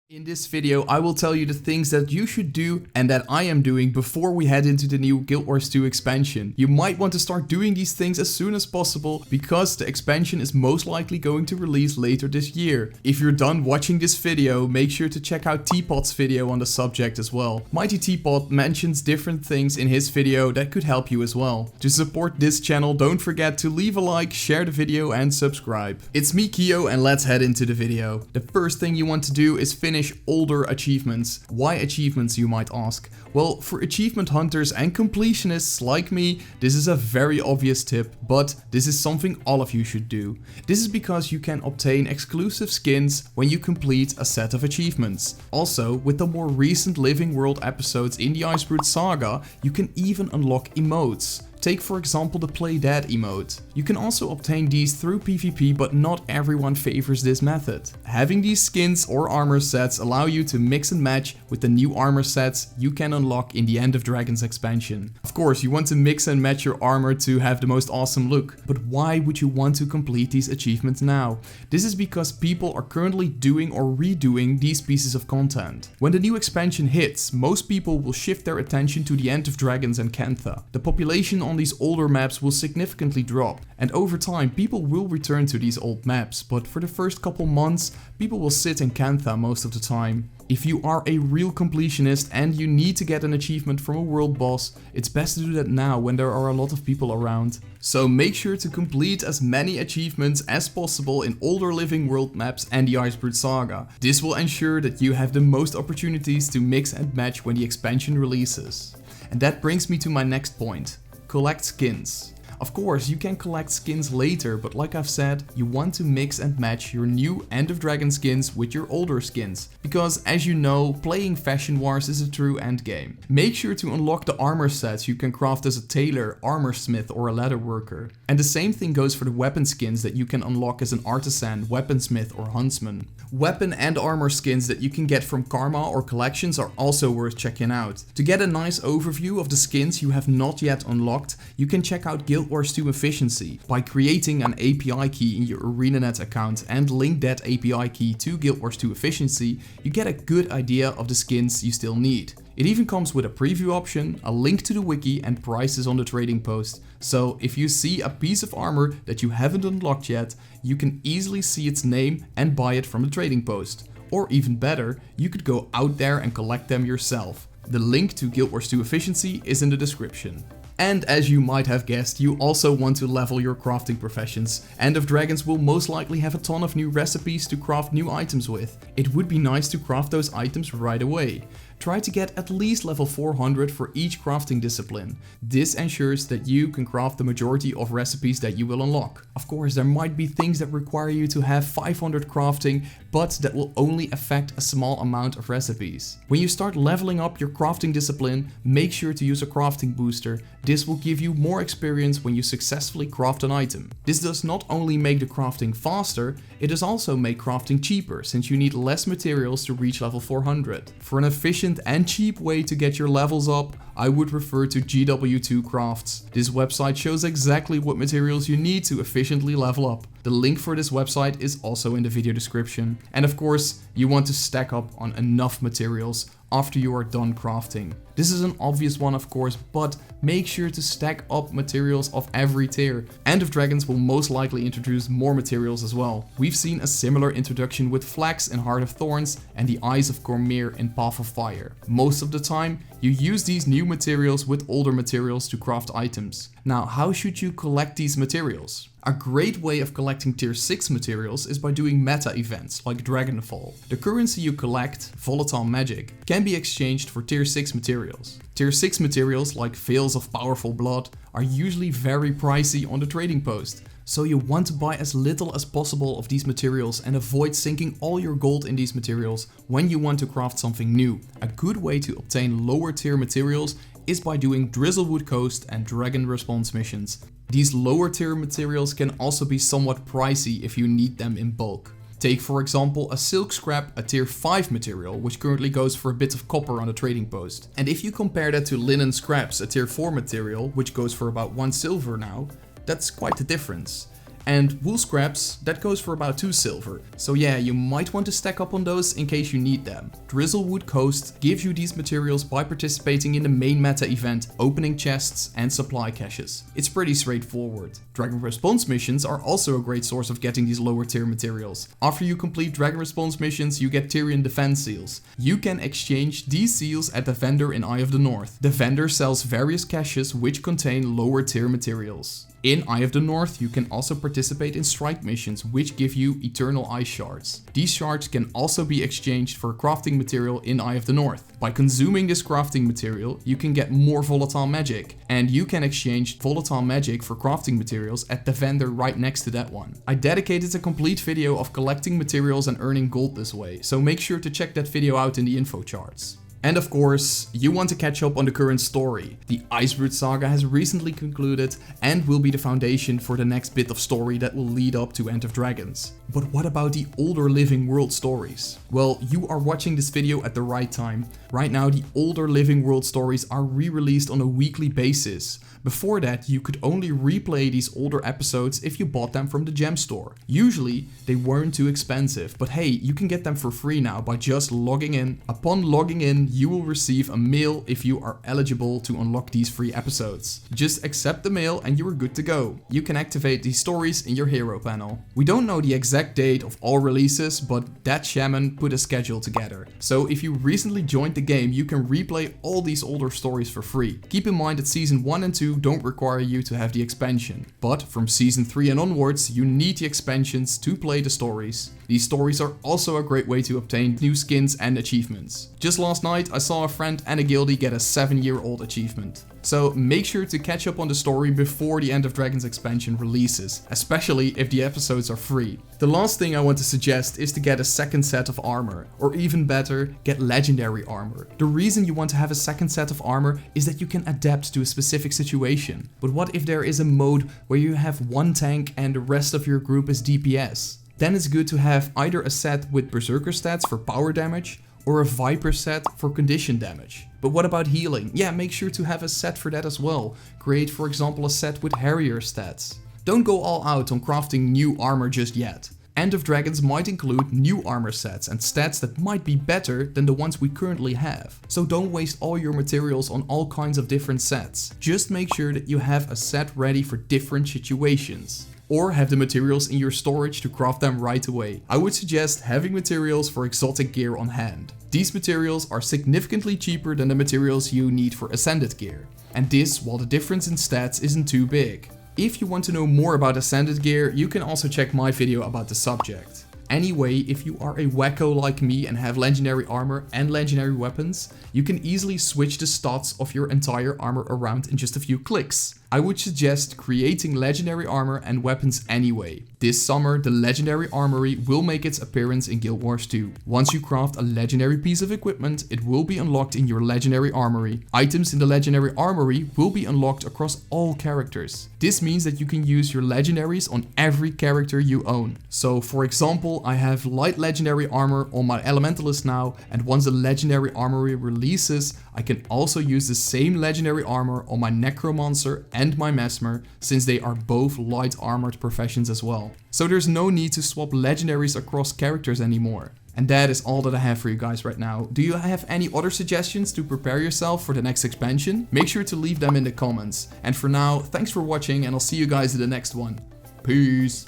In this video, I will tell you the things that you should do and that I am doing before we head into the new Guild Wars 2 expansion. You might want to start doing these things as soon as possible because the expansion is most likely going to release later this year. If you're done watching this video, make sure to check out Teapot's video on the subject as well. Mighty Teapot mentions different things in his video that could help you as well. To support this channel, don't forget to leave a like, share the video and subscribe. It's me, Kyo, and let's head into the video. The first thing you want to do is finish older achievements. Why achievements, you might ask? Well, for achievement hunters and completionists like me, this is a very obvious tip, but this is something all of you should do. This is because you can obtain exclusive skins when you complete a set of achievements. Also, with the more recent Living World episodes in the Icebrood saga, you can even unlock emotes. Take for example the Play Dead emote. You can also obtain these through PvP, but not everyone favors this method. Having these skins or armor sets allow you to mix and match with the new armor sets you can unlock in the End of Dragons expansion. Of course, you want to mix and match your armor to have the most awesome look, but why would you want to complete these achievements now? This is because people are currently doing or redoing these pieces of content. When the new expansion hits, most people will shift their attention to the End of Dragons and Kantha. The population on these older maps will significantly drop, and over time people will return to these old maps, but for the first couple months people will sit in Kantha most of the time. If you are a real completionist and you need to get an achievement from a world boss, it's best to do that now when there are a lot of people around. So make sure to complete as many achievements as possible in older Living World maps and the Icebrood saga. This will ensure that you have the most opportunities to mix and match when the expansion releases. And that brings me to my next point. Collect skins. Of course, you can collect skins later, but like I've said, you want to mix and match your new End of Dragon skins with your older skins. Because as you know, playing Fashion Wars is a true endgame. Make sure to unlock the armor sets you can craft as a tailor, armor smith or a leather worker. And the same thing goes for the weapon skins that you can unlock as an artisan, weaponsmith or huntsman. Weapon and armor skins that you can get from Karma or collections are also worth checking out. To get a nice overview of the skins you have not yet unlocked, you can check out Guild Wars 2 Efficiency by creating an API key in your ArenaNet account and link that API key to Guild Wars 2 Efficiency. You get a good idea of the skins you still need. It even comes with a preview option, a link to the wiki and prices on the trading post. So if you see a piece of armor that you haven't unlocked yet, you can easily see its name and buy it from the trading post. Or even better, you could go out there and collect them yourself. The link to Guild Wars 2 Efficiency is in the description. And as you might have guessed, you also want to level your crafting professions. End of Dragons will most likely have a ton of new recipes to craft new items with. It would be nice to craft those items right away. Try to get at least level 400 for each crafting discipline. This ensures that you can craft the majority of recipes that you will unlock. Of course, there might be things that require you to have 500 crafting, but that will only affect a small amount of recipes. When you start leveling up your crafting discipline, make sure to use a crafting booster. This will give you more experience when you successfully craft an item. This does not only make the crafting faster, it does also make crafting cheaper, since you need less materials to reach level 400. For an efficient and cheap way to get your levels up, I would refer to GW2 Crafts. This website shows exactly what materials you need to efficiently level up. The link for this website is also in the video description. And of course, you want to stack up on enough materials after you are done crafting. This is an obvious one of course, but make sure to stack up materials of every tier. End of Dragons will most likely introduce more materials as well. We've seen a similar introduction with Flax in Heart of Thorns and the Eyes of Cormyr in Path of Fire. Most of the time, you use these new materials with older materials to craft items. Now, how should you collect these materials? A great way of collecting tier 6 materials is by doing meta events like Dragonfall. The currency you collect, volatile magic, can be exchanged for tier 6 materials. Tier 6 materials like Veils of Powerful Blood are usually very pricey on the trading post. So you want to buy as little as possible of these materials and avoid sinking all your gold in these materials when you want to craft something new. A good way to obtain lower tier materials is by doing Drizzlewood Coast and Dragon Response missions. These lower tier materials can also be somewhat pricey if you need them in bulk. Take for example a silk scrap, a tier 5 material, which currently goes for a bit of copper on the trading post. And if you compare that to linen scraps, a tier 4 material, which goes for about 1 silver now, that's quite the difference. And wool scraps, that goes for about 2 silver. So yeah, you might want to stack up on those in case you need them. Drizzlewood Coast gives you these materials by participating in the main meta event, opening chests and supply caches. It's pretty straightforward. Dragon Response missions are also a great source of getting these lower tier materials. After you complete Dragon Response missions, you get Tyrian Defense Seals. You can exchange these seals at the vendor in Eye of the North. The vendor sells various caches which contain lower tier materials. In Eye of the North, you can also participate in strike missions which give you eternal ice shards. These shards can also be exchanged for crafting material in Eye of the North. By consuming this crafting material, you can get more volatile magic, and you can exchange volatile magic for crafting materials at the vendor right next to that one. I dedicated a complete video of collecting materials and earning gold this way, so make sure to check that video out in the info charts. And of course, you want to catch up on the current story. The Icebrood saga has recently concluded and will be the foundation for the next bit of story that will lead up to End of Dragons. But what about the older Living World stories? Well, you are watching this video at the right time. Right now, the older Living World stories are re-released on a weekly basis. Before that, you could only replay these older episodes if you bought them from the gem store. Usually, they weren't too expensive, but hey, you can get them for free now by just logging in. Upon logging in, you will receive a mail if you are eligible to unlock these free episodes. Just accept the mail and you are good to go. You can activate these stories in your hero panel. We don't know the exact date of all releases, but that shaman put a schedule together. So if you recently joined the game, you can replay all these older stories for free. Keep in mind that season 1 and 2 don't require you to have the expansion, but from season 3 and onwards, you need the expansions to play the stories. These stories are also a great way to obtain new skins and achievements. Just last night, I saw a friend and a guildie get a 7-year-old achievement. So make sure to catch up on the story before the End of Dragons expansion releases, especially if the episodes are free. The last thing I want to suggest is to get a second set of armor, or even better, get legendary armor. The reason you want to have a second set of armor is that you can adapt to a specific situation. But what if there is a mode where you have one tank and the rest of your group is DPS? Then it's good to have either a set with Berserker stats for power damage, or a Viper set for condition damage. But what about healing? Yeah, make sure to have a set for that as well. Create, for example, a set with Harrier stats. Don't go all out on crafting new armor just yet. End of Dragons might include new armor sets and stats that might be better than the ones we currently have. So don't waste all your materials on all kinds of different sets. Just make sure that you have a set ready for different situations. Or have the materials in your storage to craft them right away. I would suggest having materials for exotic gear on hand. These materials are significantly cheaper than the materials you need for ascended gear. And this while the difference in stats isn't too big. If you want to know more about ascended gear, you can also check my video about the subject. Anyway, if you are a wacko like me and have legendary armor and legendary weapons, you can easily switch the stats of your entire armor around in just a few clicks. I would suggest creating legendary armor and weapons anyway. This summer, the legendary armory will make its appearance in Guild Wars 2. Once you craft a legendary piece of equipment, it will be unlocked in your legendary armory. Items in the legendary armory will be unlocked across all characters. This means that you can use your legendaries on every character you own. So for example, I have light legendary armor on my elementalist now, and once the legendary armory releases, I can also use the same legendary armor on my necromancer and my mesmer, since they are both light armored professions as well. So there's no need to swap legendaries across characters anymore. And that is all that I have for you guys right now. Do you have any other suggestions to prepare yourself for the next expansion? Make sure to leave them in the comments. And for now, thanks for watching and I'll see you guys in the next one. Peace!